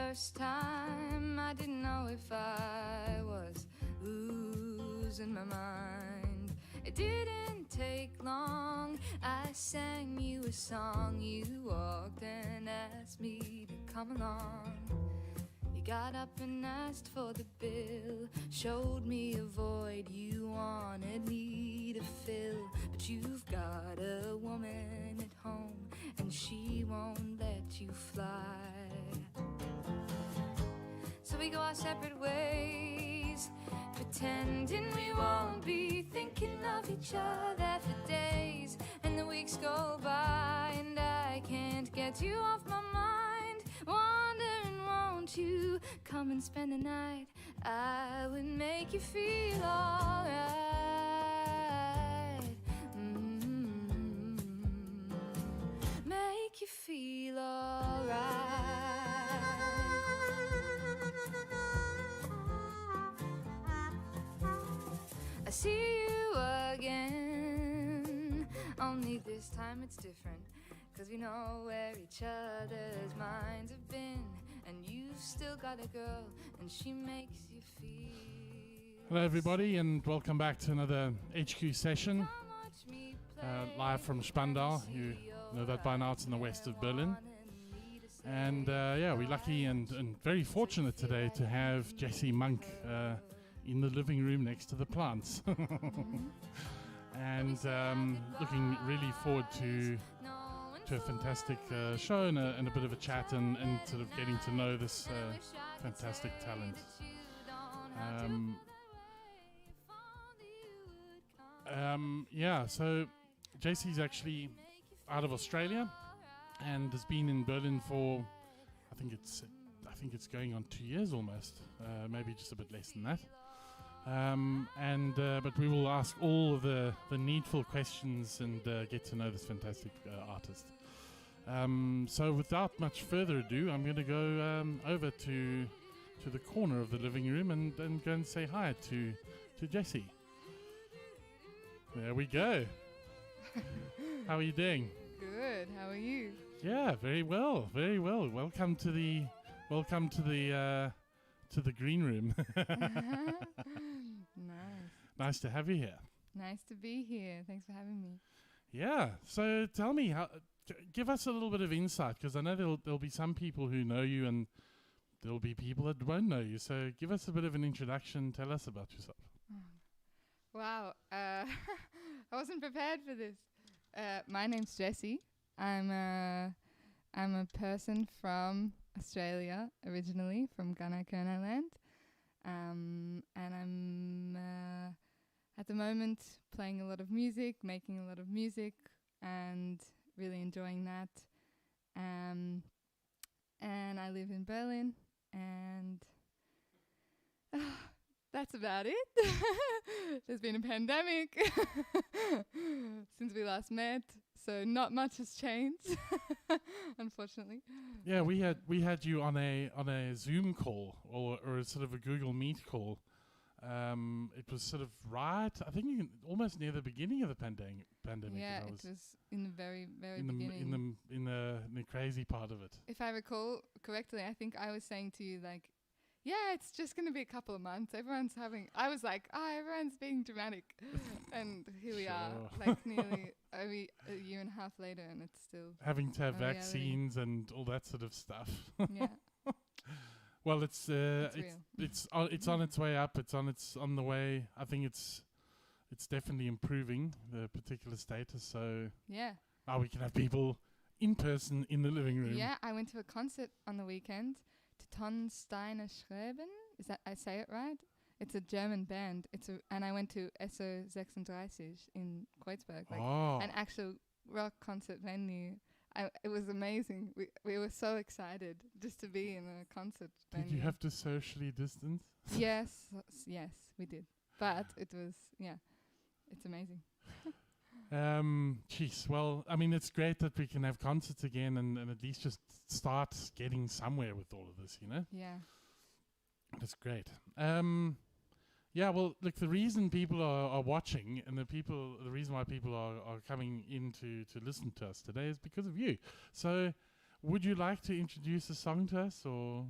first time I didn't know if I was losing my mind. It didn't take long, I sang you a song. You walked and asked me to come along. You got up and asked for the bill, showed me a void you wanted me to fill. But you've got a woman at home and she won't let you fly. So we go our separate ways, pretending we won't be thinking of each other for days. And the weeks go by and I can't get you off my mind. Wondering, won't you come and spend the night? I would make you feel alright. Make you feel alright. I see you again, only this time it's different, 'cause we know where each other's minds have been. And you've still got a girl and she makes you feel. Hello everybody and welcome back to another HQ session, live from Spandau. You know that by now, it's in the west of Berlin. And we're lucky and very fortunate today to have Jessie Monk in the living room next to the plants. And looking really forward to a fantastic show and a bit of a chat and sort of getting to know this fantastic talent. So Jessie's actually out of Australia and has been in Berlin for I think it's going on 2 years almost, maybe just a bit less than that. But we will ask all of the needful questions and get to know this fantastic artist. So without much further ado, I'm going to go over to the corner of the living room and go and say hi to Jessie. There we go. How are you doing? Good. How are you? Yeah, very well, very well. Welcome to the green room. Nice. Nice to have you here. Nice to be here. Thanks for having me. Yeah. So tell me, give us a little bit of insight, because I know there'll be some people who know you and there'll be people that won't know you. So give us a bit of an introduction. Tell us about yourself. Wow. I wasn't prepared for this. My name's Jessie. I'm a person from Australia, originally from GunaiKurnai land. And I'm at the moment playing a lot of music, making a lot of music, and really enjoying that. And I live in Berlin, and that's about it. There's been a pandemic since we last met, so not much has changed, unfortunately. Yeah, we had you on a Zoom call or a sort of a Google Meet call. It was sort of right, I think, almost near the beginning of the pandemic. Yeah, it was in the very, very beginning. In the crazy part of it. If I recall correctly, I think I was saying to you, like, yeah, it's just going to be a couple of months. I was like, everyone's being dramatic. And here we are, like nearly a year and a half later, and it's still having to have vaccines and all that sort of stuff. Yeah. Well, it's real. it's on its way up. It's on the way. I think it's definitely improving the particular status. So yeah, now we can have people in person in the living room. Yeah, I went to a concert on the weekend. Tonsteiner Schreiben, is that, I say it right? It's a German band. And I went to SO36 in Kreuzberg, an actual rock concert venue. It was amazing. We were so excited just to be in a concert venue. Did you have to socially distance? Yes, we did. But it was, it's amazing. Well, I mean, it's great that we can have concerts again and at least just start getting somewhere with all of this, you know? Yeah. That's great. Well, look, the reason people are watching and the reason why people are coming in to listen to us today is because of you. So would you like to introduce a song to us, or?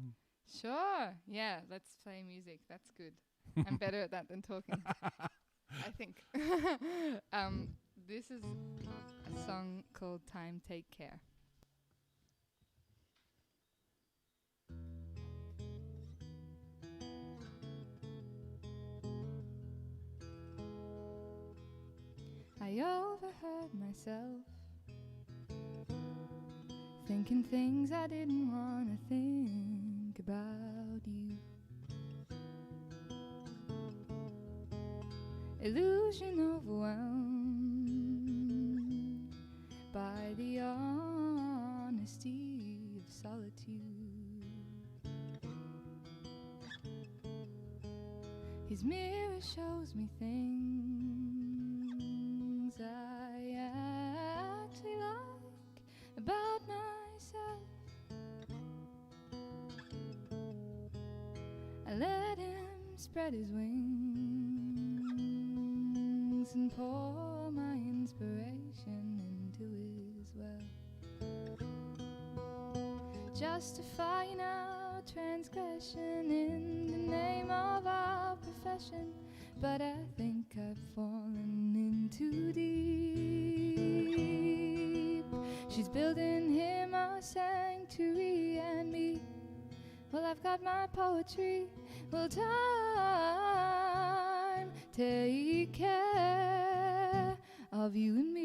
Sure. Yeah, let's play music. That's good. I'm better at that than talking, I think. This is a song called Time Take Care. I overheard myself thinking things I didn't want to think about you. Illusion overwhelmed by the honesty of solitude. His mirror shows me things I actually like about myself. I let him spread his wings and pour my inspiration into his well, justifying our transgression in the name of our profession. But I think I've fallen in too deep. She's building him a sanctuary and me, well, I've got my poetry. Will time take care of you and me?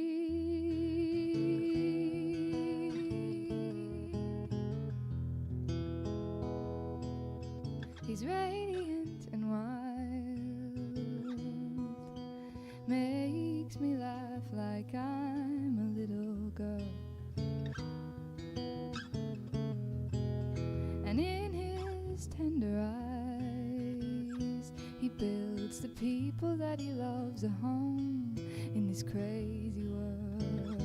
He's radiant and wild, makes me laugh like I'm a little girl. And in his tender eyes, he builds the people that he loves a home in this crazy world.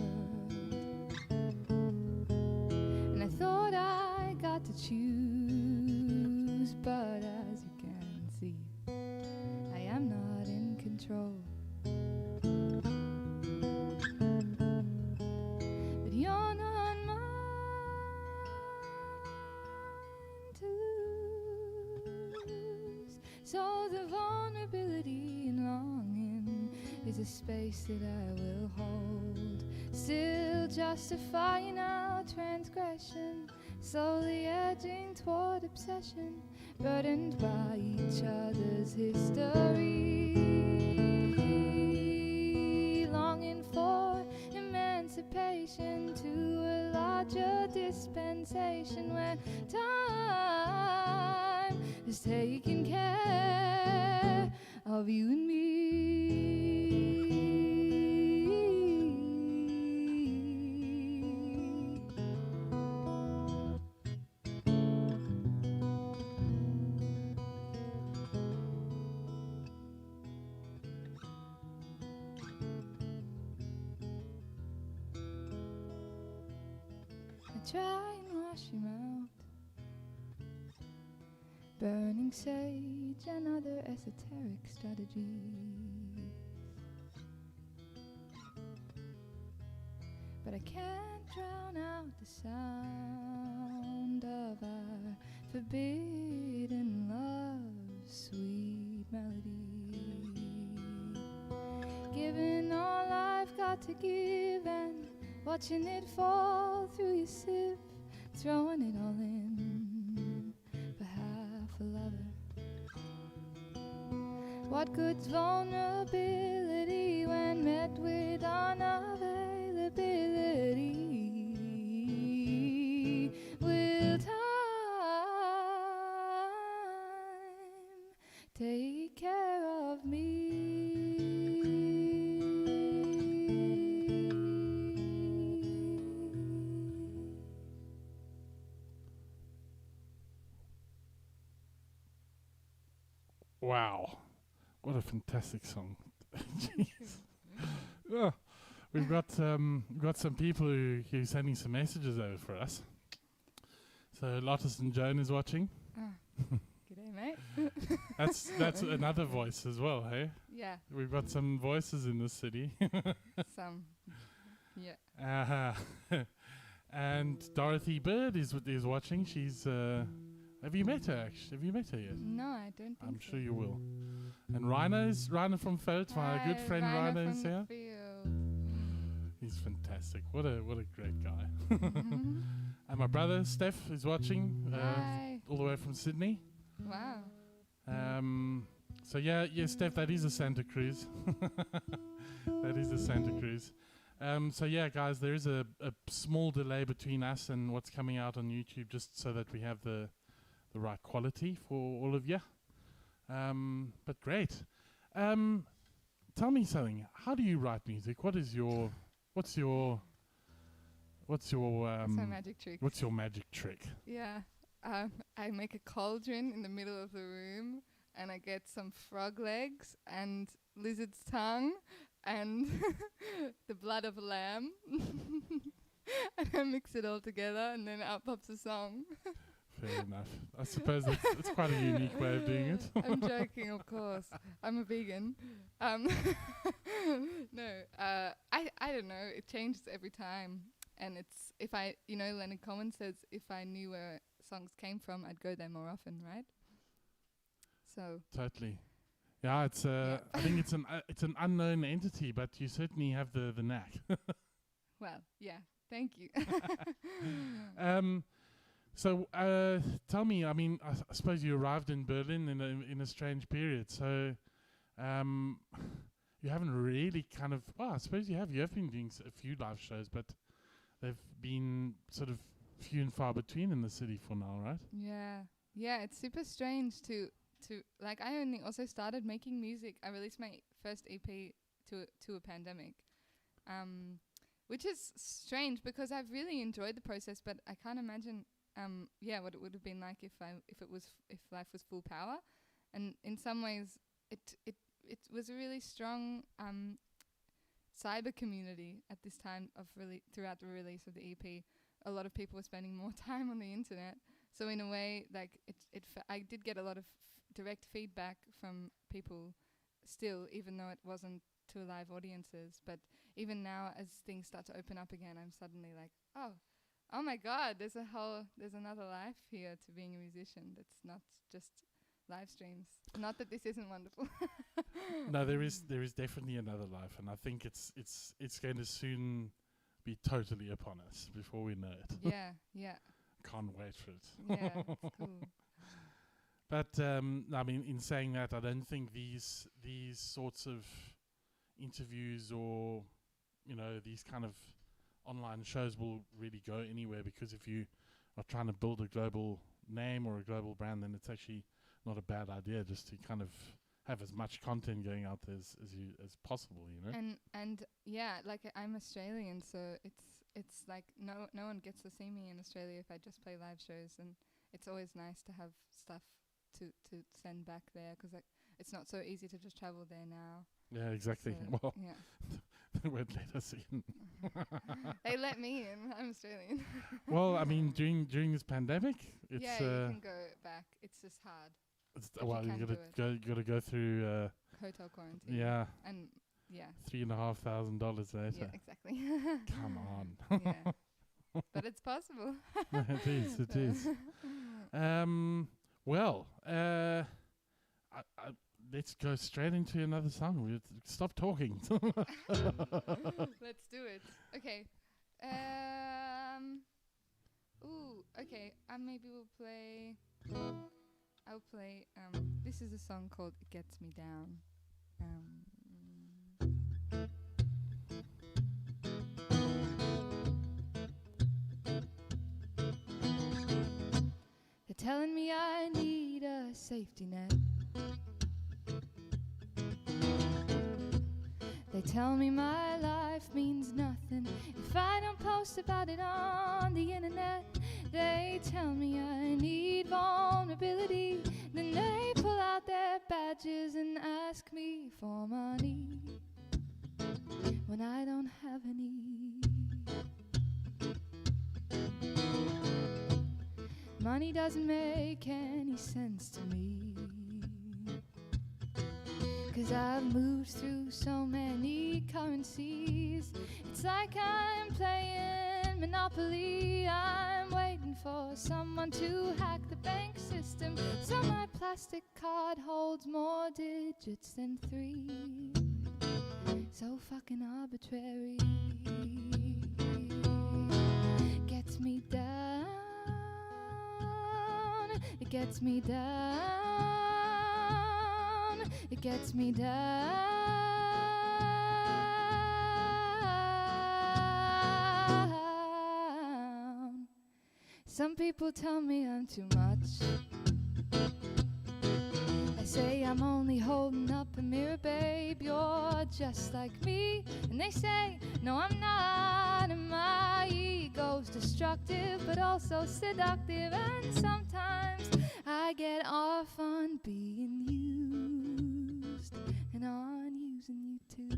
And I thought I got to choose, but as you can see, I am not in control. But you're not mine to lose. So the vulnerability and longing is a space that I will hold, still justifying our transgression, slowly edging toward obsession, burdened by each other's history, longing for emancipation to a larger dispensation where time is taking care of you and me. Try and wash him out, burning sage and other esoteric strategies. But I can't drown out the sound of our forbidden love's sweet melody, giving all I've got to give and watching it fall through your sieve, throwing it all in for half a lover. What good's vulnerability when met with unavailability? Will time take care of me? Wow, what a fantastic song! Jeez. Oh, we've got some people who sending some messages over for us. So Lotus and Joan is watching. G'day, mate. That's another voice as well, hey? Yeah, We've got some voices in this city. some. Yeah. And Dorothy Bird is watching. She's Have you met her, actually? Have you met her yet? No, I don't think I'm so. sure you will. And Rhino from Felt, my good friend Rhino is here. He's fantastic. What a great guy. And my brother Steph is watching all the way from Sydney. Wow. So yeah, Steph, that is a Santa Cruz. That is a Santa Cruz. So yeah, guys, there is a small delay between us and what's coming out on YouTube, just so that we have the right quality for all of you. But great. Tell me something. How do you write music? What's your my magic trick? What's your magic trick? Yeah. I make a cauldron in the middle of the room, and I get some frog legs and lizard's tongue and the blood of a lamb. And I mix it all together, and then out pops a song. Fair enough. I suppose it's quite a unique way of doing it. I'm joking, of course. I'm a vegan. No, I don't know. It changes every time. And it's, if I, Leonard Cohen says, if I knew where songs came from, I'd go there more often, right? So. Totally. Yeah, it's I think it's an unknown entity, but you certainly have the knack. Well, yeah. Thank you. So tell me, I mean, I suppose you arrived in Berlin in a strange period. So you haven't really kind of, well, I suppose you have been doing a few live shows, but they've been sort of few and far between in the city for now, right? Yeah, it's super strange to like, I only also started making music. I released my first EP to a pandemic, which is strange because I've really enjoyed the process, but I can't imagine what it would have been like if life was full power. And in some ways it was a really strong cyber community at this time of throughout the release of the EP. A lot of people were spending more time on the internet, so in a way, like I did get a lot of direct feedback from people still, even though it wasn't to live audiences. But even now, as things start to open up again, I'm suddenly like, oh my God, there's another life here to being a musician. That's not just live streams. Not that this isn't wonderful. No, there is definitely another life, and I think it's going to soon be totally upon us before we know it. Yeah. Can't wait for it. Yeah, it's cool. But I mean, in saying that, I don't think these sorts of interviews or these kind of online shows will really go anywhere, because if you are trying to build a global name or a global brand, then it's actually not a bad idea just to kind of have as much content going out there as possible, And yeah, like I'm Australian, so it's like no one gets to see me in Australia if I just play live shows, and it's always nice to have stuff to send back there, because it's not so easy to just travel there now. Yeah, exactly. So well, yeah. They won't let us in. They let me in. I'm Australian. Well, I mean, during this pandemic, it's you can go back. It's just hard. You gotta go through hotel quarantine. Yeah. And yeah. $3,500 later. Yeah, exactly. Come on. Yeah. But it's possible. It is. Well, let's go straight into another song. We'll stop talking. Let's do it. Okay. Okay. Maybe we'll play. I'll play. This is a song called "It Gets Me Down." They're telling me I need a safety net. They tell me my life means nothing if I don't post about it on the internet. They tell me I need vulnerability. Then they pull out their badges and ask me for money when I don't have any. Money doesn't make any sense to me, 'cause I've moved through so many currencies. It's like I'm playing Monopoly. I'm waiting for someone to hack the bank system, so my plastic card holds more digits than 3. So fucking arbitrary. Gets me down. It gets me down. It gets me down. Some people tell me I'm too much. I say I'm only holding up a mirror, babe. You're just like me. And they say, no, I'm not. And my ego's destructive, but also seductive. And sometimes I get off on being used and on using you too.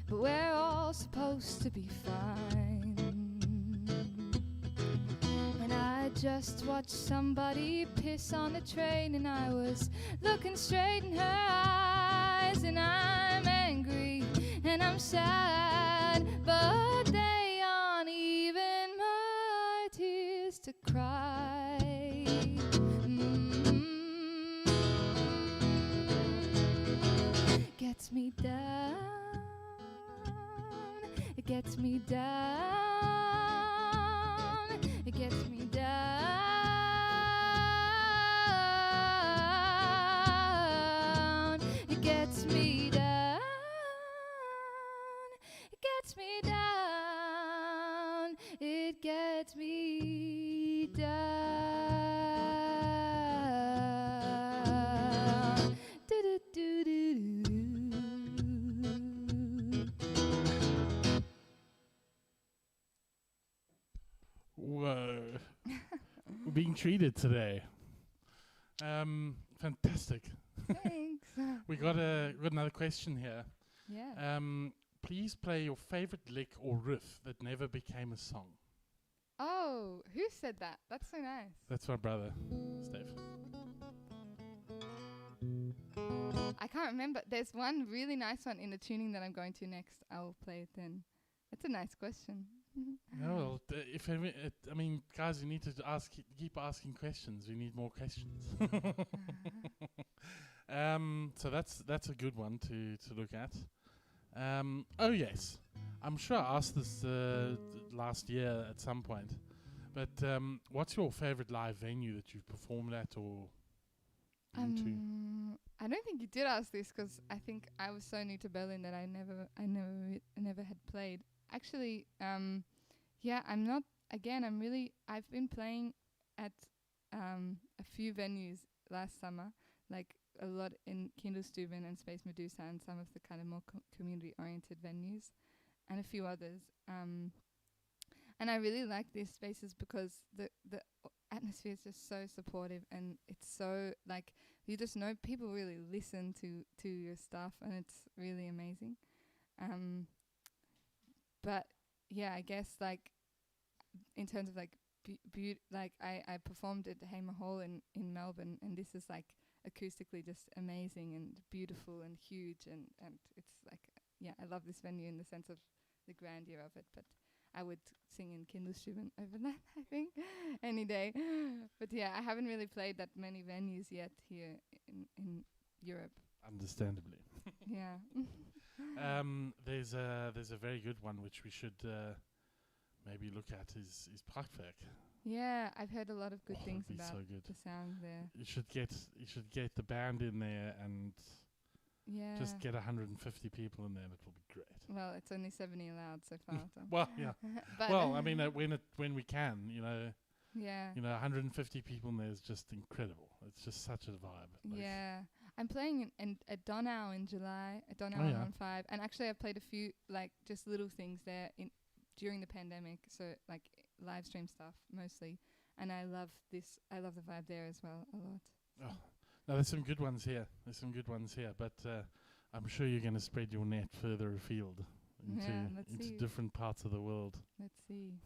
But we're all supposed to be fine. And I just watched somebody piss on the train, and I was looking straight in her eyes, and I'm angry and I'm sad, but they aren't even my tears to cry. Gets me down. It gets me down. It gets me down. It gets me down. It gets me down. It gets me down. Do-do-do-do-do. Whoa. We're being treated today. Fantastic. Thanks. We got another question here. Yeah. Please play your favorite lick or riff that never became a song. Oh, who said that? That's so nice. That's my brother, Steve. I can't remember. There's one really nice one in the tuning that I'm going to next. I'll play it then. That's a nice question. Yeah, well, I mean, guys, you need to keep asking questions. We need more questions. So that's a good one to look at. Oh yes, I'm sure I asked this last year at some point. But what's your favorite live venue that you've performed at or been to? I don't think you did ask this because I think I was so new to Berlin that I never had played. Actually, yeah, I'm not. Again, I've been playing at a few venues last summer, like a lot in Kinderstuben and Space Medusa and some of the kind of more community-oriented venues, and a few others. And I really like these spaces because the atmosphere is just so supportive, and it's so like you just know people really listen to your stuff, and it's really amazing. But yeah, I guess like in terms of like like I performed at the Hamer Hall in Melbourne, and this is like acoustically just amazing and beautiful and huge, and it's like yeah, I love this venue in the sense of the grandeur of it, but I would sing in Kinderstuben over that, I think, any day. But yeah, I haven't really played that many venues yet here in Europe. Understandably. Yeah. There's a very good one which we should maybe look at is Prachtwerk. Yeah, I've heard a lot of good things it'd be about so good. the sound there. You should get the band in there and Yeah. just get 150 people in there, and it will be great. Well, it's only 70 allowed so far. So. Well, yeah. But Well, I mean, when we can, yeah. 150 people in there is just incredible. It's just such a vibe. Like Yeah. I'm playing at Donau in July, at Donau Oh, yeah. on 5. And actually I played a few, like, just little things there during the pandemic. So, like, live stream stuff mostly. And I love the vibe there as well a lot. Oh. No, there's some good ones here. But I'm sure you're going to spread your net further afield into different parts of the world. Let's see.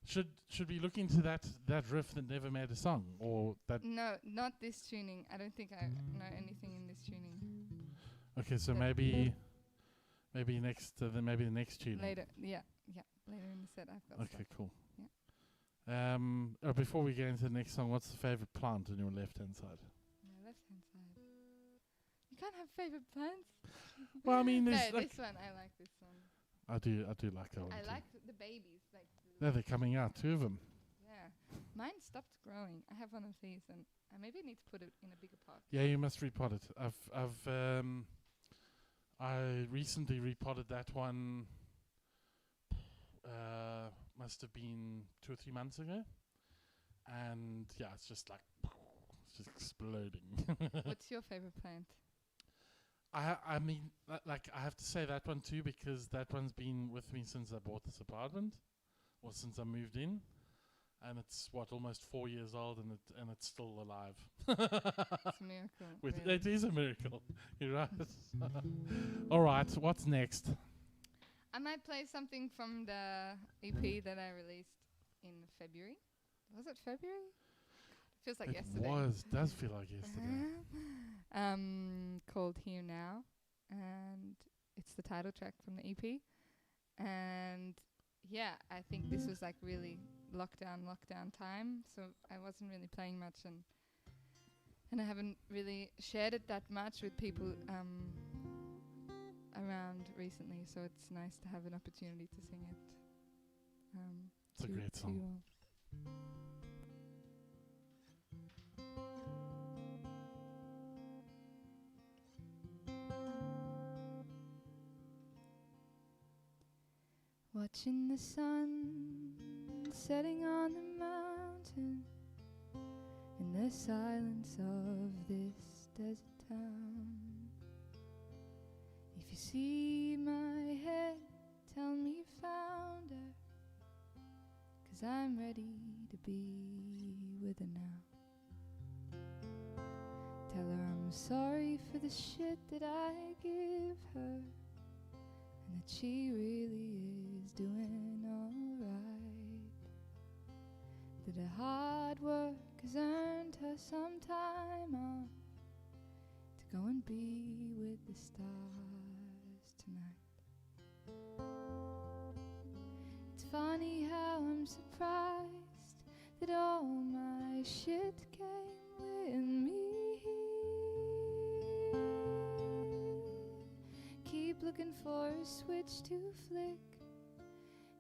Should we look into that riff that never made a song, or that? No, not this tuning. I don't think I know anything in this tuning. Okay, so maybe Maybe next, maybe the next tune. Later, yeah, later in the set I've got Okay, stuff. cool. Yeah. Before we get into the next song, what's the favorite plant on your left-hand side? My left-hand side. You can't have favorite plants. Well, I mean, No, there's like this one. I like this one. I do like that one I too. like the babies. Like. No, they're coming out, 2 of them. Yeah, mine stopped growing. I have one of these, and I maybe need to put it in a bigger pot. Yeah, you must repot it. I recently repotted that one. Must have been 2 or 3 months ago, and yeah, it's just like it's just exploding. What's your favorite plant? I mean, like I have to say that one too, because that one's been with me since I bought this apartment, or since I moved in, and it's almost 4 years old, and it's still alive. It's a miracle. Really. It is a miracle. You're right. All right, what's next? I might play something from the EP that I released in February. Was it February? Feels like yesterday. Does feel like yesterday. Called Here Now, and it's the title track from the EP. And yeah, I think this was like really lockdown time, so I wasn't really playing much, and I haven't really shared it that much with people around recently, so it's nice to have an opportunity to sing it. It's a great song. you all. Watching the sun setting on the mountain in the silence of this desert town. If you see my head, tell me you found her, 'cause I'm ready to be with her now. Tell her I'm sorry for the shit that I give her, and that she really is doing alright, that her hard work has earned her some time off to go and be with the stars tonight. It's funny how I'm surprised that all my shit came with me. Keep looking for a switch to flick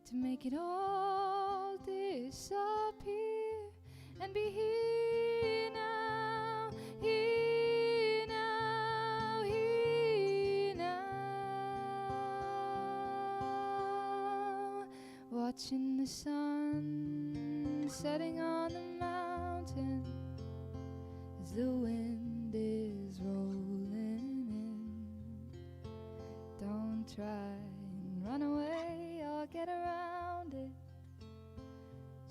to make it all disappear and be here now, here now, here now. Watching the sun setting on the mountain as the wind is rolling in. Don't try and run away or get around it,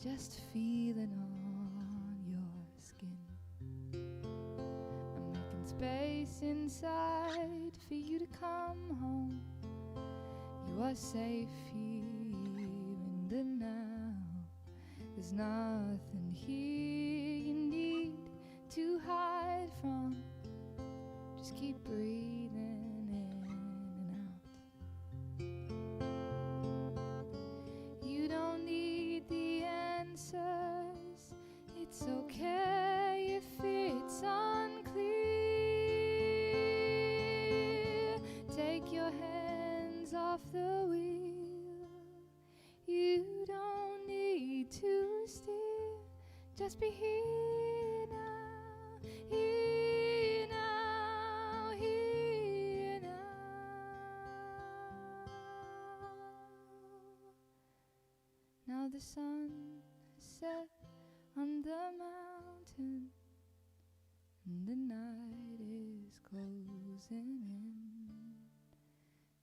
just feel it on your skin. I'm making space inside for you to come home. You are safe here in the now. There's nothing here you need to hide from. Just keep breathing in and out. You don't need the answers. It's okay if it's unclear. Take your hands off the wheel. You don't need to steer. Just be here now, here now, here now. Now the sun has set on the mountain, and the night is closing in,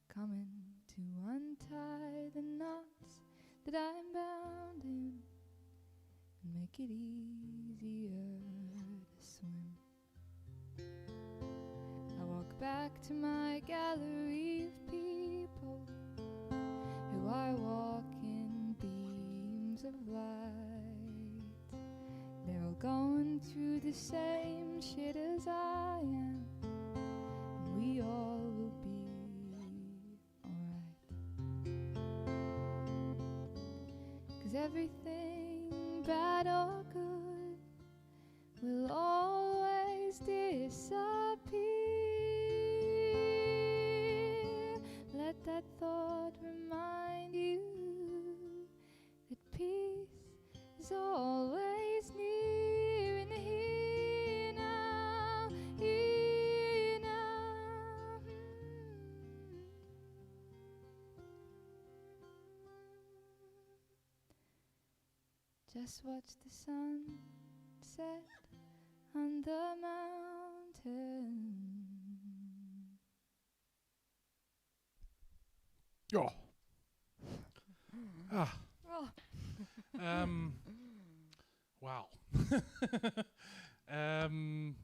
coming to untie the knots that I'm bound in and make it easier to swim. I walk back to my gallery of people who are walking beams of light. They're all going through the same shit as I am, and we all will be everything bad or good will always disappear. Let that thought remind you that peace is always near in the here now, here now. Just watch the sun set on the mountain. Oh. Ah. Oh. Wow.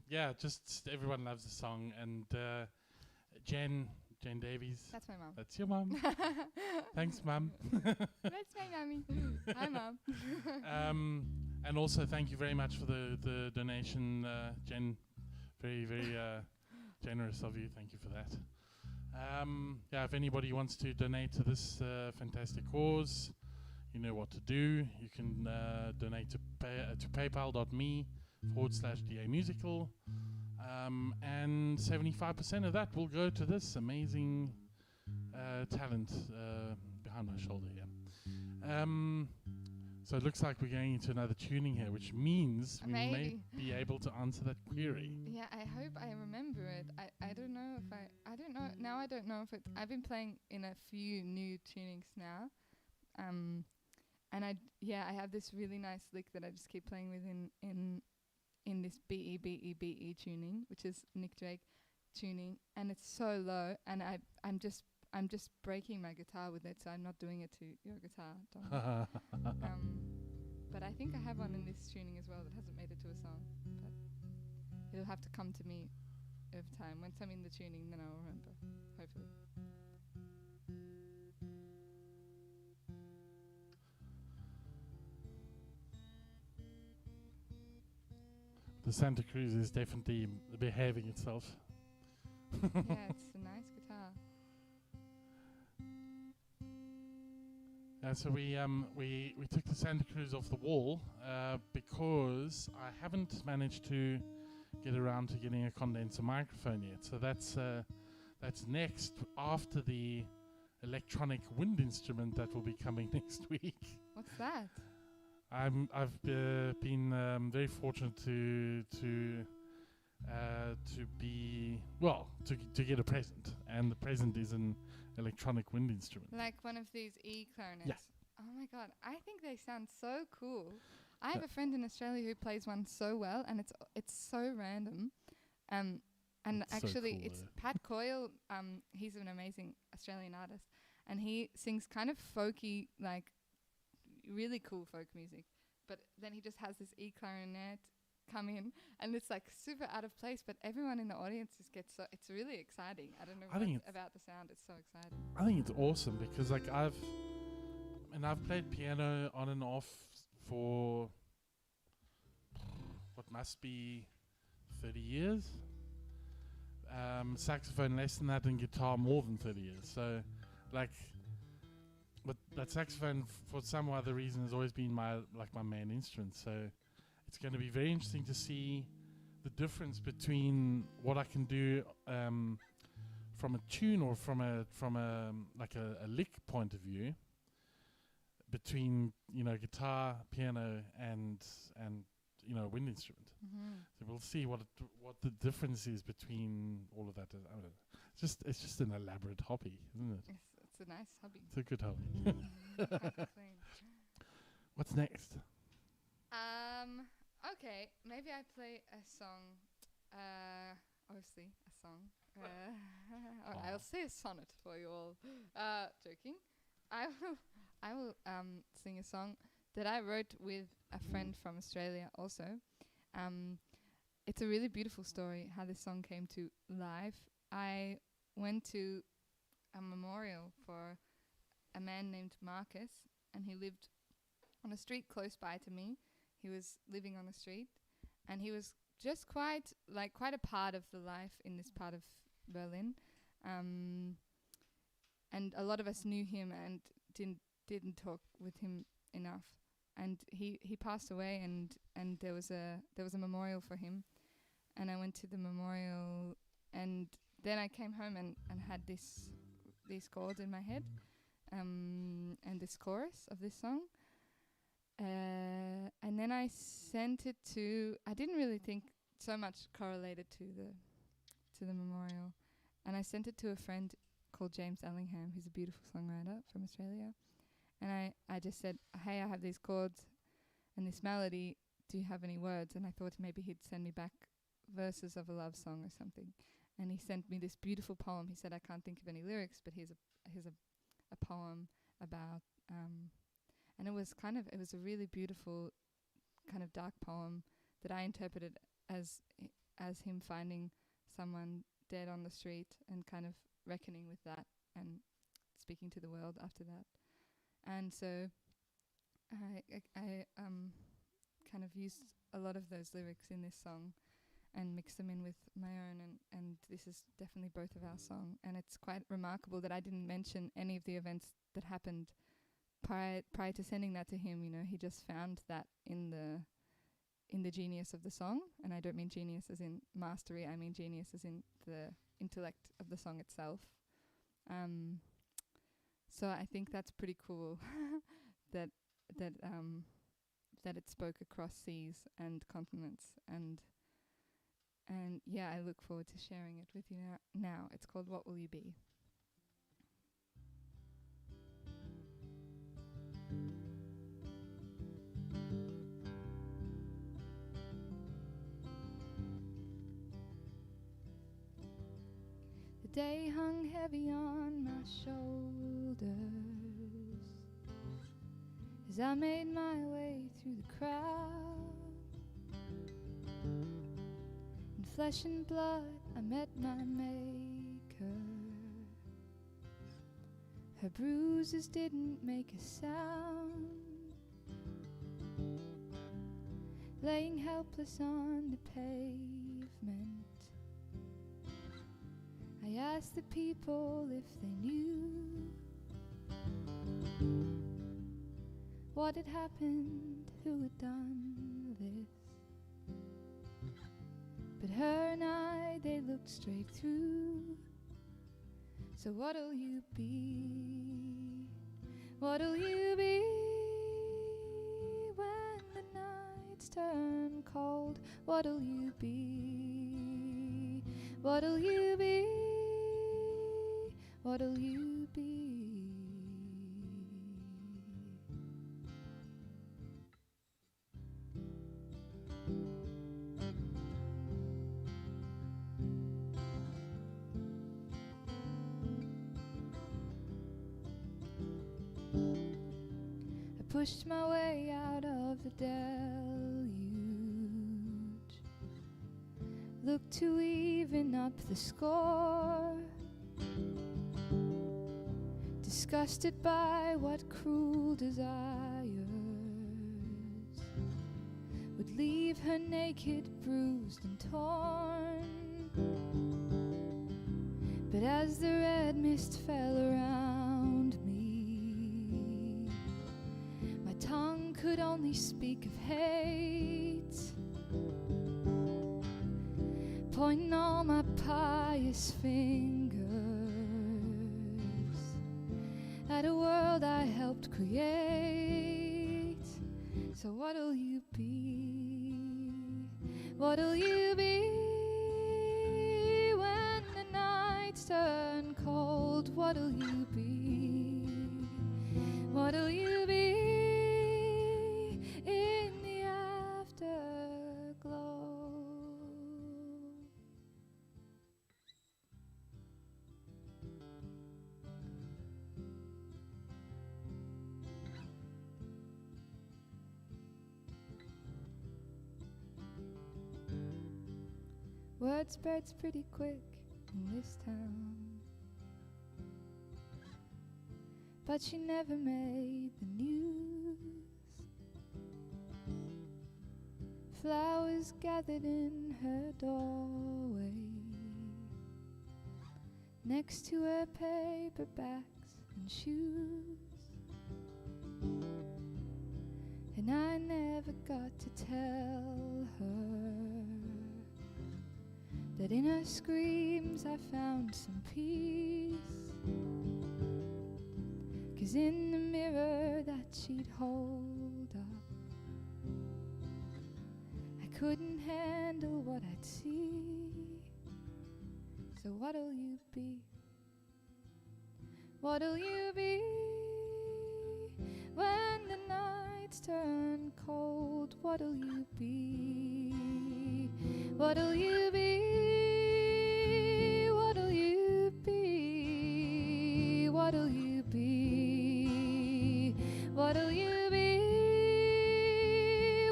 Yeah, just everyone loves the song, and Jane Davies. That's my mum. That's your mum. Thanks, mum. That's my mummy. Hi, mum. And also thank you very much for the donation, Jen. Very, very generous of you. Thank you for that. Yeah, if anybody wants to donate to this fantastic cause, you know what to do. You can donate to paypal.me/DA Musical. And 75% of that will go to this amazing talent behind my shoulder here. So it looks like we're going into another tuning here, which means we may be able to answer that query. Yeah, I hope I remember it. I don't know if I don't know now. I don't know if it. I've been playing in a few new tunings now, and I have this really nice lick that I just keep playing with in this BE tuning, which is Nick Drake tuning, and it's so low, and I'm just breaking my guitar with it, so I'm not doing it to your guitar, Tom. But I think I have one in this tuning as well that hasn't made it to a song, but it'll have to come to me over time. Once I'm in the tuning, then I'll remember, hopefully. The Santa Cruz is definitely behaving itself. Yeah, it's a nice guitar. So we took the Santa Cruz off the wall because I haven't managed to get around to getting a condenser microphone yet. So that's next after the electronic wind instrument that will be coming next week. What's that? I've been very fortunate to get a present, and the present is an electronic wind instrument. Like one of these clarinets. Yeah. Oh my god, I think they sound so cool. I have a friend in Australia who plays one so well, and it's so random. And It's so actually, cool, it's Pat Coyle. He's an amazing Australian artist, and he sings kind of folky, like really cool folk music. But then he just has this clarinet come in, and it's like super out of place, but everyone in the audience just gets so, it's really exciting. I don't know what about the sound, it's so exciting. I think it's awesome because like I've played piano on and off for what must be 30 years. Saxophone less than that, and guitar more than 30 years. So like, but that saxophone for some other reason has always been my main instrument. So it's going to be very interesting to see the difference between what I can do from a tune or from a lick point of view between guitar, piano, and wind instrument. Mm-hmm. So we'll see what the difference is between all of that. I don't know. It's just an elaborate hobby, isn't it? It's a nice hobby. It's a good hobby. Can't complain. What's next? Okay, maybe I play a song. Obviously a song. I'll say a sonnet for you all. Joking. I will sing a song that I wrote with a friend from Australia also. It's a really beautiful story how this song came to life. I went to a memorial for a man named Marcus, and he lived on a street close by to me. He was living on the street, and he was just quite a part of the life in this part of Berlin. And a lot of us knew him and didn't talk with him enough. and he passed away, and there was a memorial for him, and I went to the memorial, and then I came home and had these chords in my head, and this chorus of this song, and then I sent it to. I didn't really think so much correlated to the memorial, and I sent it to a friend called James Allingham, who's a beautiful songwriter from Australia, and I just said, hey, I have these chords and this melody, do you have any words? And I thought maybe he'd send me back verses of a love song or something, and he sent me this beautiful poem. He said, I can't think of any lyrics, but here's a poem about and it was a really beautiful kind of dark poem that I interpreted as him finding someone dead on the street and kind of reckoning with that and speaking to the world after that. And so I kind of used a lot of those lyrics in this song and mixed them in with my own, and this is definitely both of our song. And it's quite remarkable that I didn't mention any of the events that happened prior to sending that to him. You know, he just found that in the genius of the song, and I don't mean genius as in mastery, I mean genius as in the intellect of the song itself. So I think that's pretty cool that it spoke across seas and continents, and yeah, I look forward to sharing it with you now. It's called What Will You Be? The day hung heavy on my shoulders as I made my way through the crowd. In flesh and blood I met my maker. Her bruises didn't make a sound, laying helpless on the pavement. I asked the people if they knew what had happened, who had done this. But her and I, they looked straight through. So what'll you be? What'll you be when the nights turn cold? What'll you be? What'll you be? What'll you be? I pushed my way out of the deluge, looked to even up the score, disgusted by what cruel desires would leave her naked, bruised and torn. But as the red mist fell around me, my tongue could only speak of hate, pointing all my pious fingers at a world I helped create. So what'll you be? What'll you be when the nights turn cold? What'll you be? What'll you be in the afterglow? Word spreads pretty quick in this town, but she never made the news. Flowers gathered in her doorway, next to her paperbacks and shoes. Her And I never got to tell her that in her screams I found some peace. 'Cause in the mirror that she'd hold up, I couldn't handle what I'd see. So what'll you be? What'll you be when the nights turn cold? What'll you be? What'll you be? What'll you be? What'll you be? What'll you be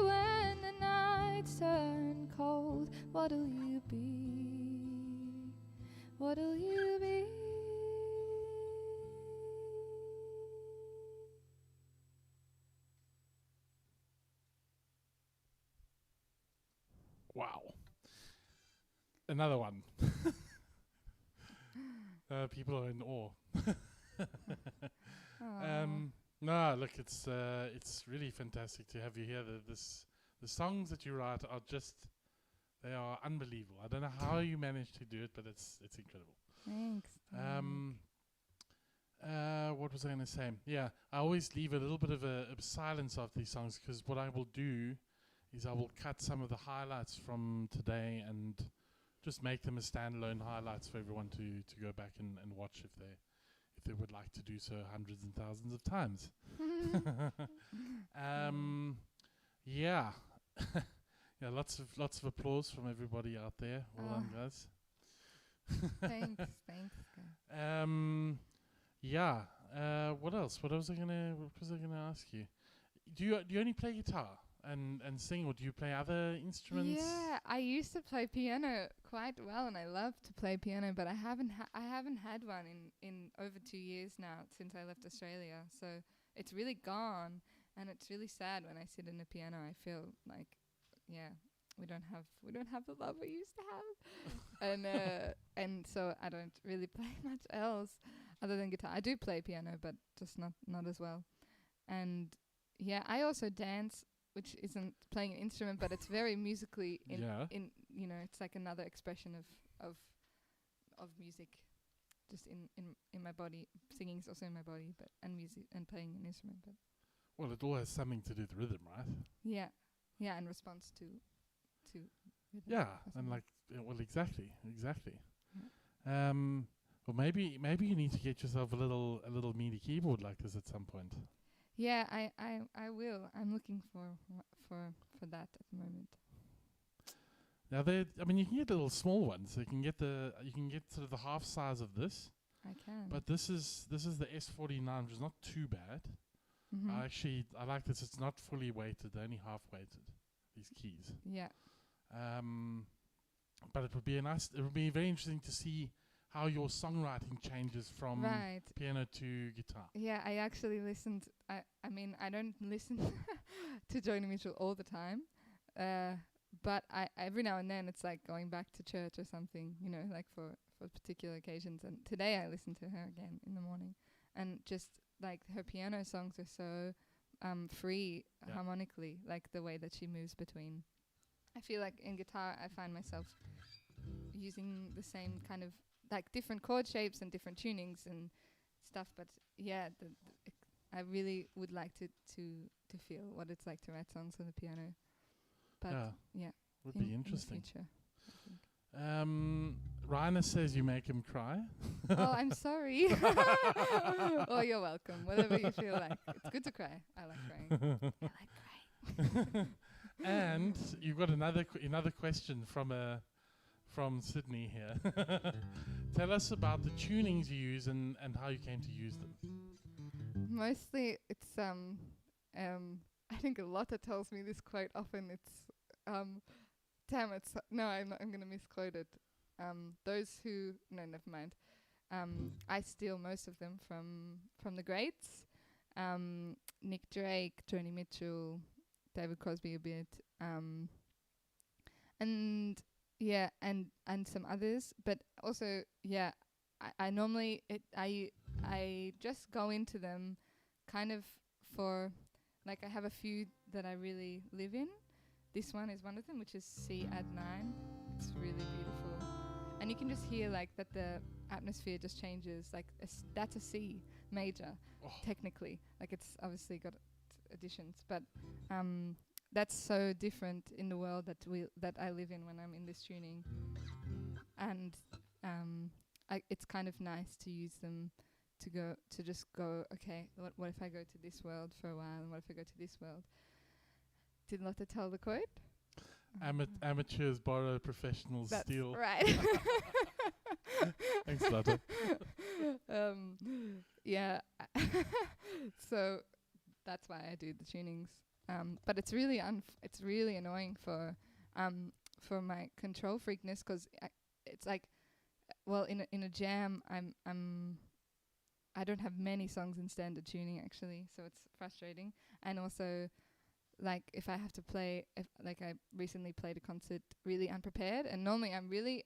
when the nights turn cold? What'll you be? What'll you be? Wow. Another one. People are in awe. No, look, it's really fantastic to have you here. The songs that you write are they are unbelievable. I don't know how you manage to do it, but it's incredible. Thanks. What was I going to say? Yeah, I always leave a little bit of a silence after these songs, because what I will do is I will cut some of the highlights from today and just make them as standalone highlights for everyone to go back and watch if they would like to do so hundreds and thousands of times. Yeah. Yeah, lots of applause from everybody out there. Well done, guys. Thanks. Yeah. What else? What was I gonna ask you? Do you only play guitar and sing, or do you play other instruments? Yeah, I used to play piano quite well, and I love to play piano, but I haven't had one in over 2 years now since I left Australia. So it's really gone, and it's really sad when I sit in a piano. I feel like, yeah, we don't have the love we used to have, and so I don't really play much else other than guitar. I do play piano, but just not as well. And yeah, I also dance, which isn't playing an instrument, but it's very musically in it's like another expression of music, just in my body. Singing is also in my body, but and music and playing an instrument. But well, it all has something to do with rhythm, right? Yeah, in response to rhythm. Yeah, and like exactly. Yeah. Well, maybe you need to get yourself a little MIDI keyboard like this at some point. Yeah, I will. I'm looking for that at the moment. Now you can get little small ones. You can get sort of the half size of this. I can. But this is the S49, which is not too bad. Mm-hmm. I like this. It's not fully weighted, they're only half weighted, these keys. Yeah. But it would be very interesting to see how your songwriting changes from piano to guitar. Yeah, I actually listened. I mean, I don't listen to Joni Mitchell all the time, but I every now and then it's like going back to church or something, like for particular occasions. And today I listened to her again in the morning, and just like her piano songs are so free harmonically, like the way that she moves between. I feel like in guitar I find myself using the same kind of like different chord shapes and different tunings and stuff, but yeah, I really would like to feel what it's like to write songs on the piano. But would be interesting. In the future, I think. Rainer says you make him cry. Oh, I'm sorry. Oh, you're welcome. Whatever you feel like. It's good to cry. I like crying. And you've got another question from Sydney here. Tell us about the tunings you use and how you came to use them. Mostly it's I think a lot that tells me this quite often. It's damn it. I'm gonna misquote it. Never mind. I steal most of them from the greats. Nick Drake, Joni Mitchell, David Crosby a bit, and some others. But also, I normally I just go into them kind of for, like, I have a few that I really live in. This one is one of them, which is C add 9. It's really beautiful. And you can just hear like that the atmosphere just changes. Like that's a C major, technically. Like it's obviously got additions, but that's so different in the world that I live in when I'm in this tuning. And it's kind of nice to use them to just go, okay, what if I go to this world for a while, and what if I go to this world? Did Lotta tell the quote? Amateurs borrow, professionals That's steal. right. Thanks, Lotta. Yeah. So that's why I do the tunings. But it's really it's really annoying for my control freakness, 'cause it's like, well, in a jam, I don't have many songs in standard tuning actually, so it's frustrating. And also, like if I have to play, like I recently played a concert really unprepared, and normally I'm really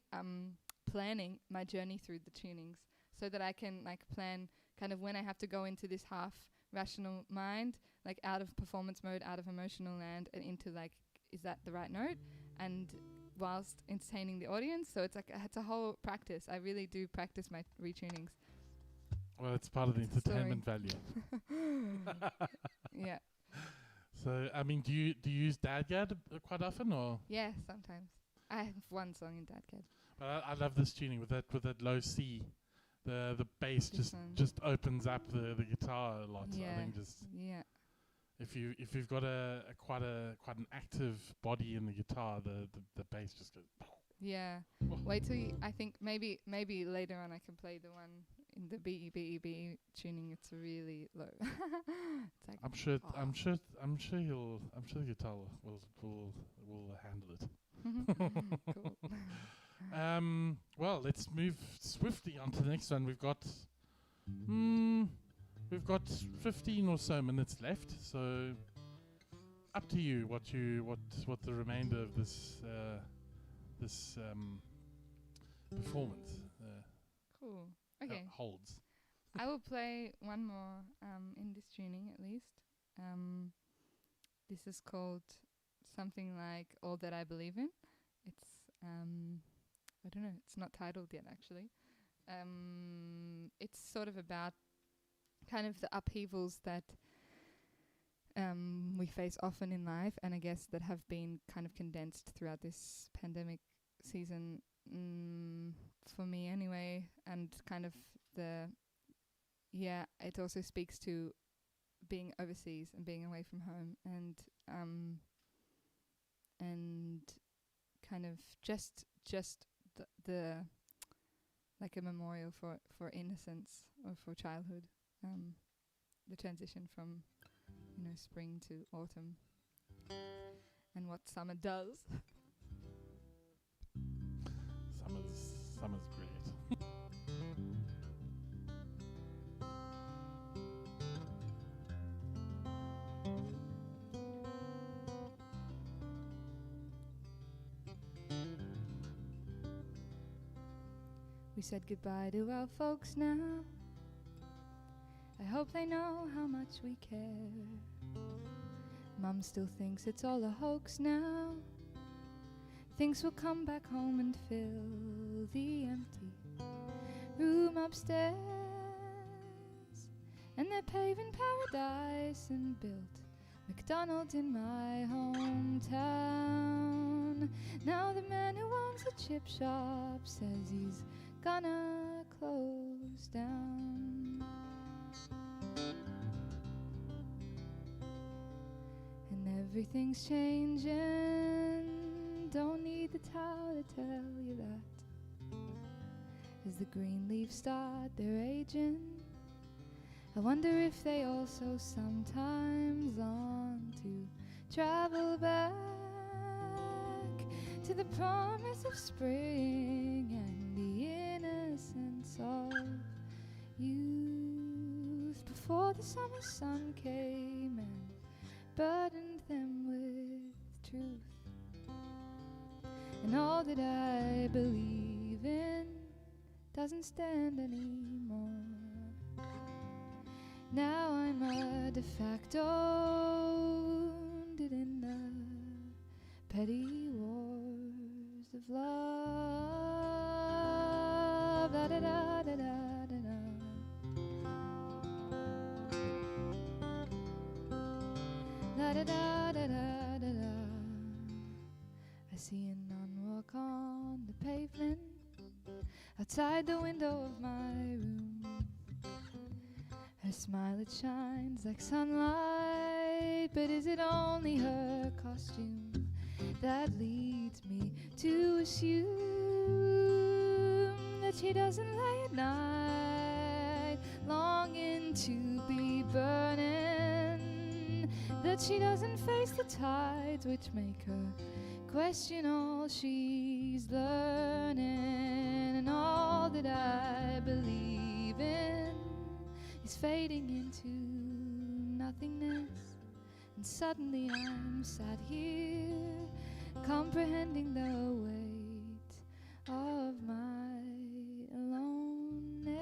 planning my journey through the tunings so that I can like plan kind of when I have to go into this half rational mind, like out of performance mode, out of emotional land, and into like, is that the right note? And whilst entertaining the audience, so it's like it's a whole practice. I really do practice my retunings. Well, it's part of the entertainment value. Yeah. So, I mean, do you use DADGAD quite often, or? Yeah, sometimes. I have one song in DADGAD. But I love this tuning with that low C. The bass just opens up the guitar a lot. Yeah. I think if you've got quite an active body in the guitar, the bass just goes. Yeah. Wait till I think maybe later on I can play the one in the B tuning. It's really low. It's like I'm sure the guitar will handle it. Cool. Well, let's move swiftly on to the next one. We've got 15 or so minutes left, so up to you what the remainder of this performance Cool. Okay. holds. I will play one more in this tuning at least. This is called something like All That I Believe In. It's I don't know, it's not titled yet actually. It's sort of about kind of the upheavals that we face often in life, and I guess that have been kind of condensed throughout this pandemic season, for me anyway, and kind of it also speaks to being overseas and being away from home, and kind of just the like a memorial for innocence or for childhood, the transition from spring to autumn and what summer does. Summer's great. We said goodbye to our folks now. I hope they know how much we care. Mum still thinks it's all a hoax now. Thinks we'll come back home and fill the empty room upstairs. And they're paving paradise and built McDonald's in my hometown. Now the man who owns the chip shop says he's gonna close down. And everything's changing. Don't need the towel to tell you that. As the green leaves start their aging, I wonder if they also sometimes long to travel back to the promise of spring and the innocence of youth before the summer sun came and burdened them with truth. And all that I believe in doesn't stand anymore. Now I'm a de facto petty wars of love. Da da da da da da da. Da da da da da da da. I see a nun walk on the pavement outside the window of my room. Her smile, it shines like sunlight, but is it only her costume that leads me to assume that she doesn't lay at night longing to be burning, that she doesn't face the tides which make her question all she's learning, and all that I believe in is fading into nothingness. And suddenly I'm sat here comprehending the weight of my aloneness.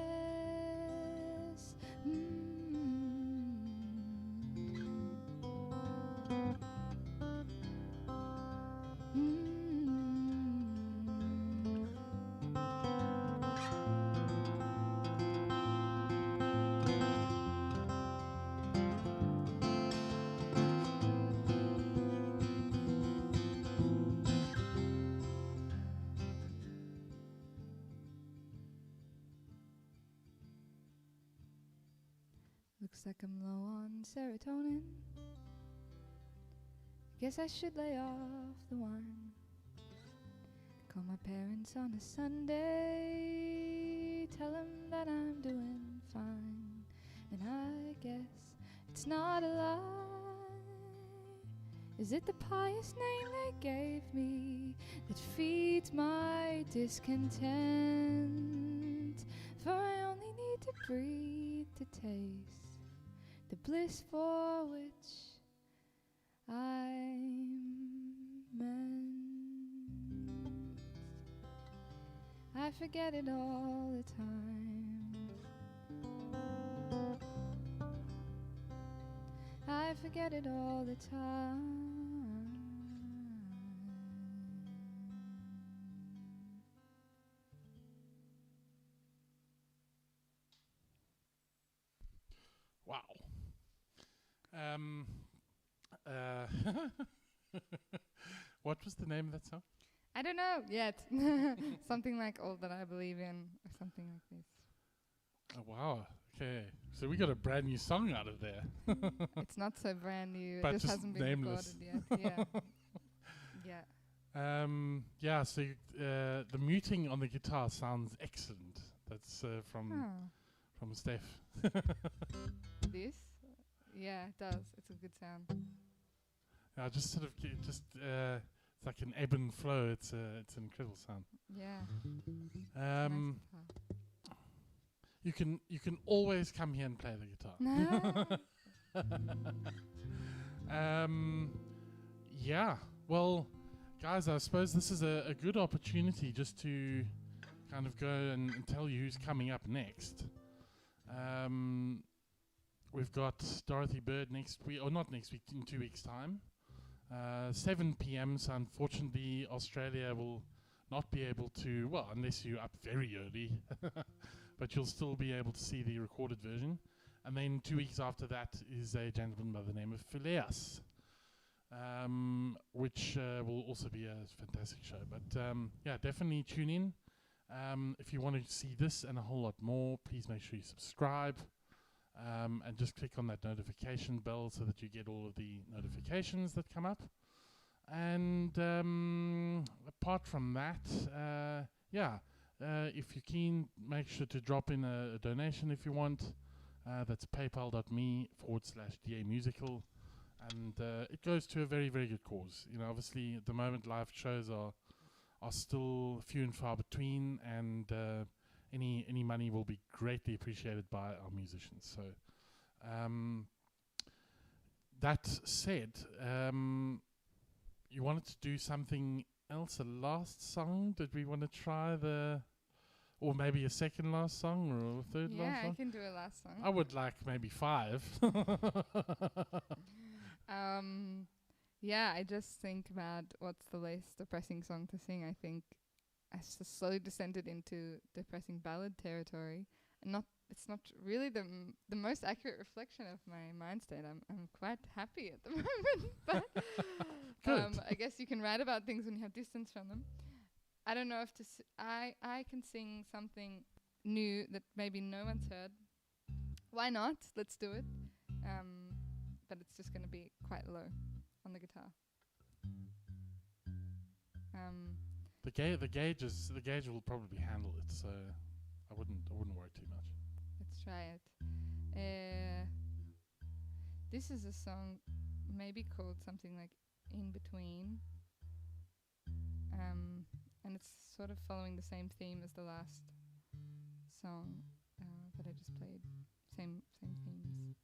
Looks like I'm low on serotonin. Guess I should lay off the wine. Call my parents on a Sunday, tell them that I'm doing fine. And I guess it's not a lie. Is it the pious name they gave me that feeds my discontent? For I only need to breathe to taste the bliss for which I'm meant. I forget it all the time. I forget it all the time. Wow. What was the name of that song? I don't know yet. Something like All That I Believe In, or something like this. Oh, wow. Okay. So we got a brand new song out of there. It's not so brand new. But It just just hasn't been nameless. recorded yet. Yeah. Yeah. Yeah, so the muting on the guitar sounds excellent. That's from Steph. This? Yeah, it does. It's a good sound. Yeah, just sort of it's like an ebb and flow. It's an incredible sound. Yeah. Nice guitar. You can always come here and play the guitar. Yeah. Well, guys, I suppose this is a good opportunity just to kind of go and tell you who's coming up next. We've got Dorothy Bird next week, or not next week, in 2 weeks' time. 7 p.m. So unfortunately, Australia will not be able to, well, unless you're up very early, but you'll still be able to see the recorded version. And then 2 weeks after that is a gentleman by the name of Phileas, which will also be a fantastic show. But yeah, definitely tune in. If you want to see this and a whole lot more, please make sure you subscribe. And just click on that notification bell so that you get all of the notifications that come up. And apart from that, if you're keen, make sure to drop in a donation if you want. That's paypal.me/DA Musical. And it goes to a very, very good cause. You know, obviously at the moment live shows are still few and far between, and any money will be greatly appreciated by our musicians. So that said, you wanted to do something else, a last song? Did we want to try or maybe a second last song or a third last song? Yeah, I can do a last song. Yeah, I just think about what's the least depressing song to sing. I think I slowly descended into depressing ballad territory, and it's not really the most accurate reflection of my mind state. I'm quite happy at the moment, but I guess you can write about things when you have distance from them. I don't know if I can sing something new that maybe no one's heard. Why not? Let's do it. But it's just going to be quite low on the guitar. The gauge will probably handle it, so I wouldn't worry too much. Let's try it. This is a song maybe called something like In Between. And it's sort of following the same theme as the last song that I just played. Same themes.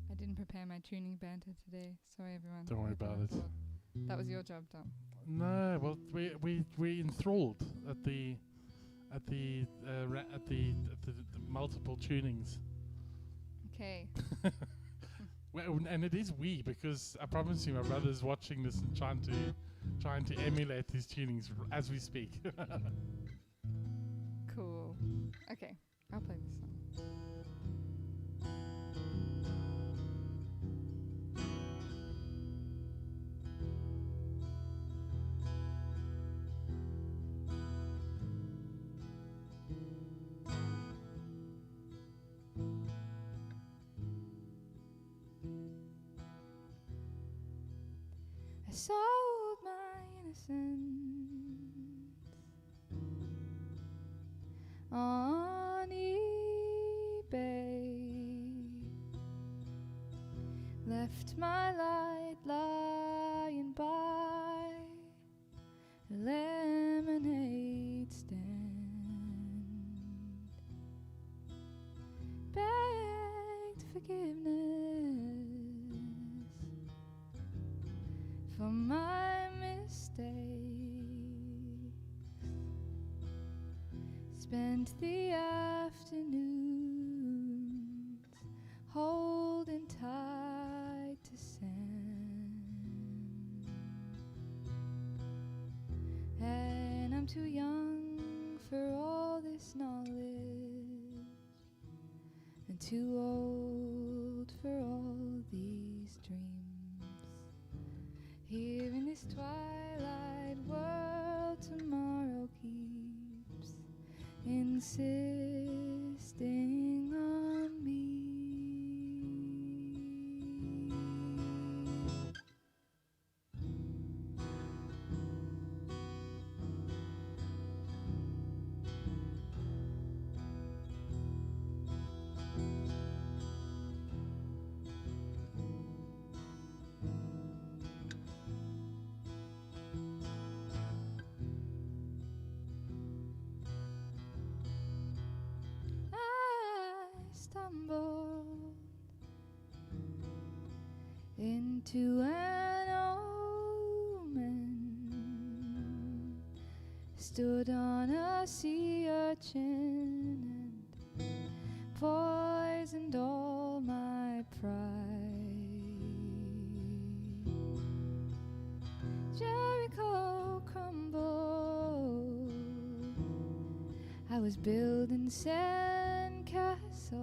I didn't prepare my tuning banter today. Sorry, everyone. Don't worry about it. That was your job, Tom. No, well, we enthralled at the multiple tunings. Okay. Well, and it is we, because I promise you, my brother's watching this and trying to emulate these tunings as we speak. Cool. Okay, I'll play this song. I sold my innocence on eBay, left my light lying by a lemonade stand, begged forgiveness for my mistakes, spent the afternoons holding tight to sand, and I'm too young for all this knowledge, and too old for all these dreams. Here in this twilight world, tomorrow keeps insisting on me. Stumbled into an omen, stood on a sea urchin and poisoned all my pride. Jericho crumbled, I was building sand castles,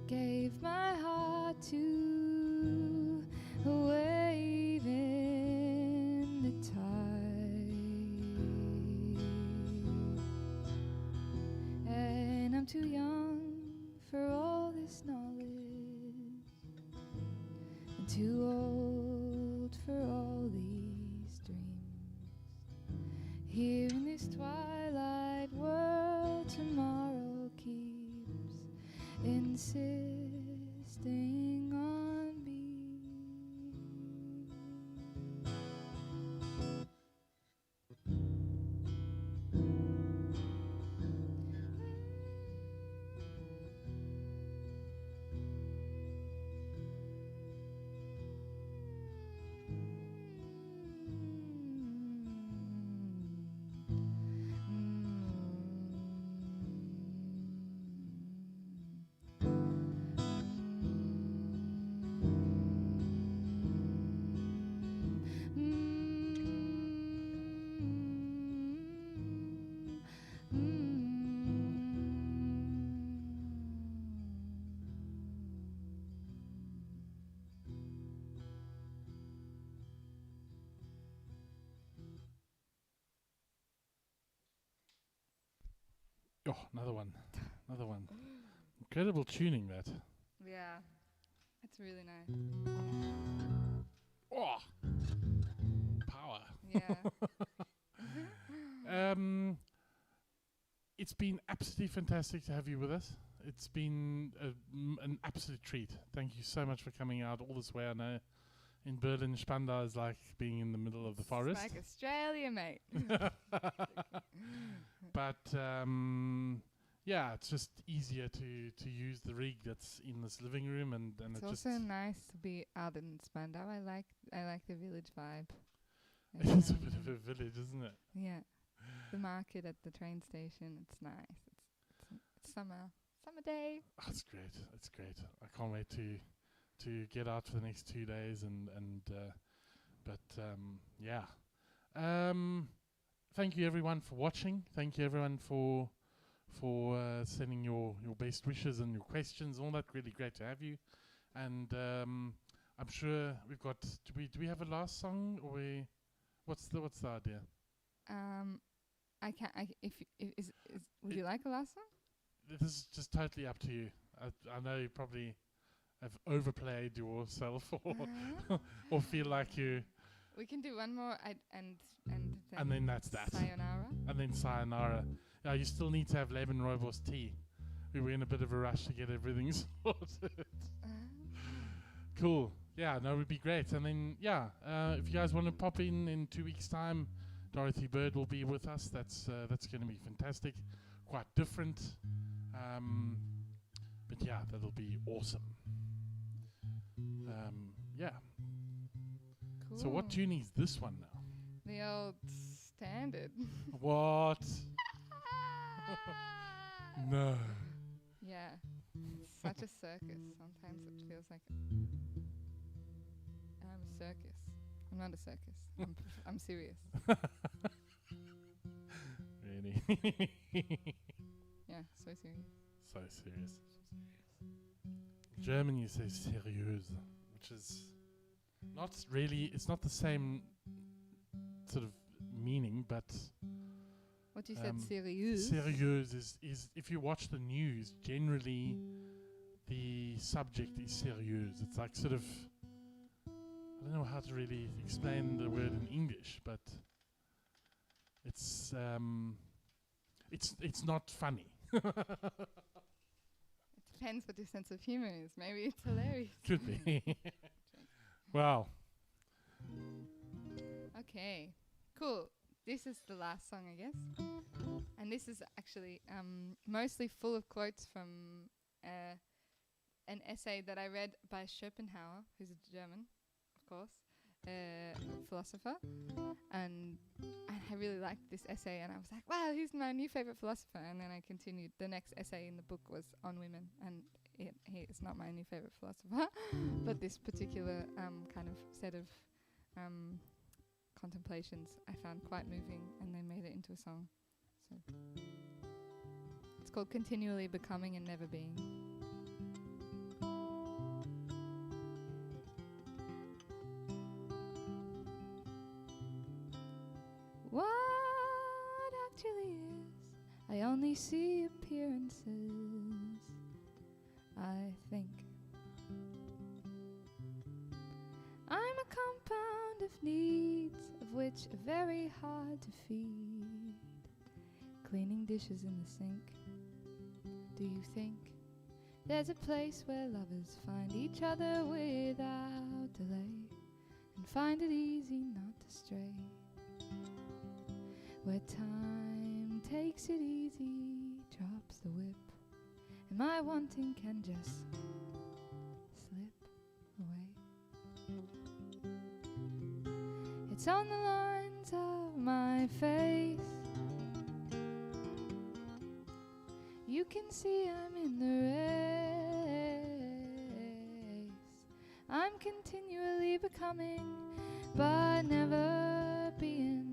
gave my heart to a wave in the tide, and I'm too young for all this knowledge, and too old for all these dreams. Here in this twilight world, tomorrow keeps insisting on me. Oh, another one. Another one. Incredible tuning, that. Yeah, it's really nice. Oh! Power. Yeah. It's been absolutely fantastic to have you with us. It's been an absolute treat. Thank you so much for coming out all this way. I know in Berlin, Spandau is like being in the middle of the forest. It's like Australia, mate. But yeah, it's just easier to use the rig that's in this living room, and It's it also just nice to be out in Spandau. I like the village vibe. it is a bit of a village, isn't it? Yeah, the market at the train station. It's nice. It's summer day. Oh, it's great. It's great. I can't wait to get out for the next 2 days yeah. Thank you everyone for watching. Thank you everyone for sending your best wishes and your questions. All that, really great to have you. And I'm sure we've got. Do we have a last song, or what's the idea? I can. Would you like a last song? This is just totally up to you. I know you probably have overplayed yourself, or feel like you. We can do one more, And then that's that. Sayonara. And then sayonara. Yeah, you still need to have Leben Roibos tea. We were in a bit of a rush to get everything sorted. Cool. Yeah, no, it would be great. And then, yeah, if you guys want to pop in 2 weeks' time, Dorothy Bird will be with us. That's going to be fantastic. Quite different. But yeah, that'll be awesome. Yeah. Cool. So what tune is this one now? The old standard. What? No. Yeah. It's such a circus. Sometimes it feels like I'm a circus. I'm not a circus. I'm serious. Really? Yeah, so serious. So serious. German, you say seriös, which is not really, it's not the same sort of meaning, but What you said, serious? seriös is if you watch the news, generally the subject is seriös. It's like sort of, I don't know how to really explain the word in English, but it's not funny. It depends what your sense of humor is. Maybe it's hilarious. Could be. Wow. Okay, cool. This is the last song, I guess. And this is actually mostly full of quotes from an essay that I read by Schopenhauer, who's a German, of course, philosopher. And I really liked this essay, and I was like, wow, he's my new favorite philosopher. And then I continued. The next essay in the book was on women, and he is not my new favorite philosopher, but this particular kind of set of contemplations I found quite moving, and they made it into a song. So it's called Continually Becoming and Never Being. What actually is, I only see appearances, I think. I'm a compound of needs, of which are very hard to feed. Cleaning dishes in the sink. Do you think there's a place where lovers find each other without delay, and find it easy not to stray? Where time takes it easy, drops the whip, and my wanting can just slip away. It's on the lines of my face. You can see I'm in the race. I'm continually becoming, but never being.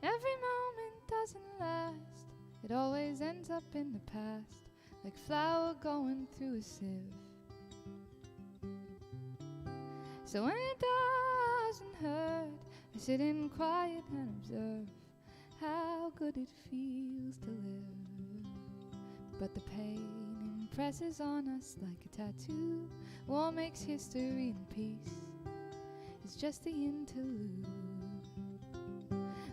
Every moment doesn't last, It always ends up in the past, like flour going through a sieve. So when it doesn't hurt, I sit in quiet and observe how good it feels to live. But the pain impresses on us like a tattoo. War makes history and peace is just the interlude.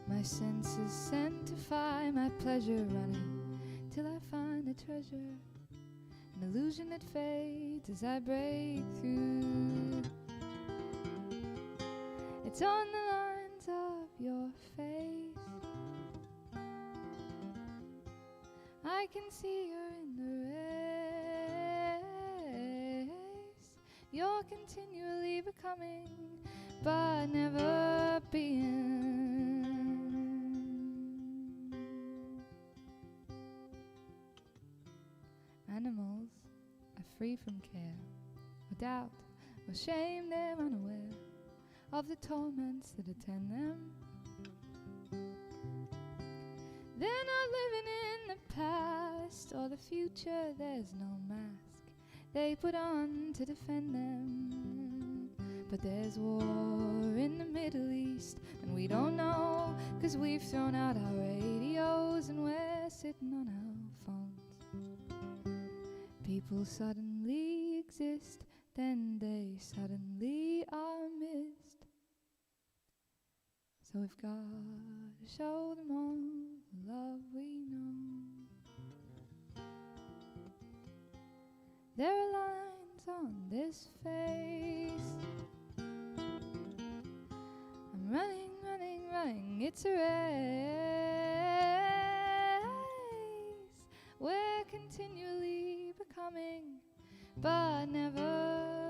My senses sanctify my pleasure, running till I find the treasure, an illusion that fades as I break through. It's on the lines of your face. I can see you're in the race. You're continually becoming, but never being. Animals are free from care, or doubt, or shame. They're unaware of the torments that attend them. They're not living in the past or the future. There's no mask they put on to defend them. But there's war in the Middle East, and we don't know, 'cause we've thrown out our radios and we're sitting on our phones. People suddenly exist, then they suddenly are missed. So we've got to show them all the love we know. There are lines on this face. I'm running, running, running. It's a race. We're continually becoming, but never